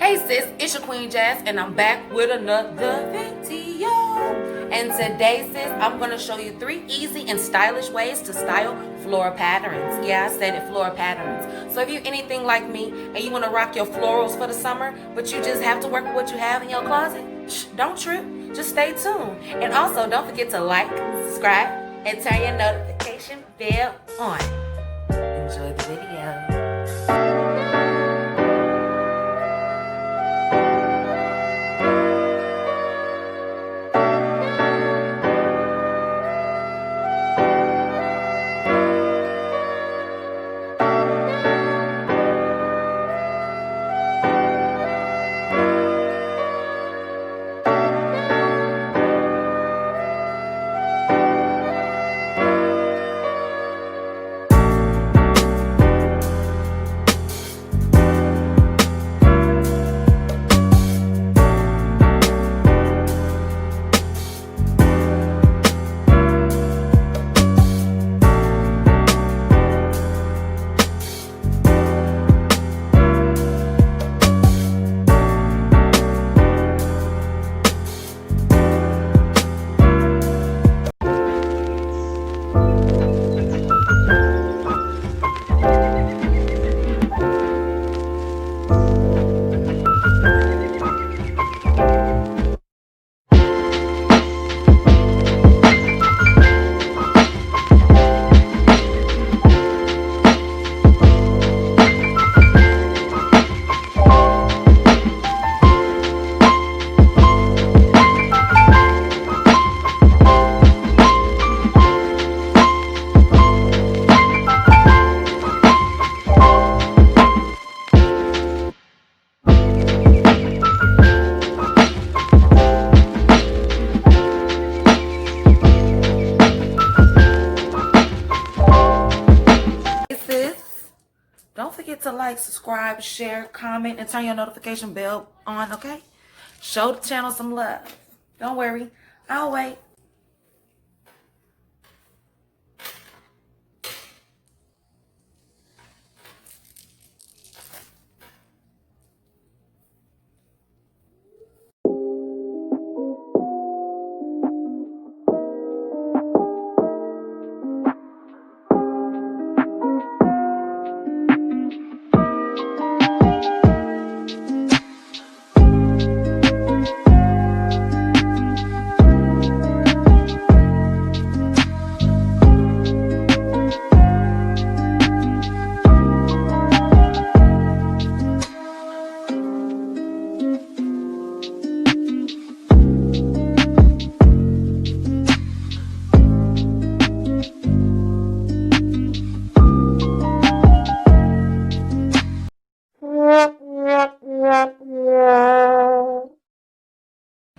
Hey sis, it's your Queen Jazz and I'm back with another video. And today sis, I'm going to show you 3 easy and stylish ways to style floral patterns. Yeah, I said it, floral patterns. So if you're anything like me and you want to rock your florals for the summer, but you just have to work with what you have in your closet, don't trip, just stay tuned. And also don't forget to like, subscribe, and turn your notification bell on. Enjoy the video. Don't forget to like, subscribe, share, comment, and turn your notification bell on, okay? Show the channel some love. Don't worry, I'll wait.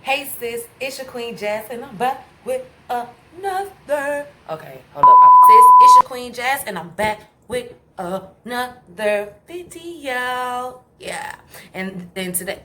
Hey sis, it's your Queen Jazz and I'm back with another. Okay, hold up. Sis, it's your Queen Jazz and I'm back with another video. Yeah, and then today.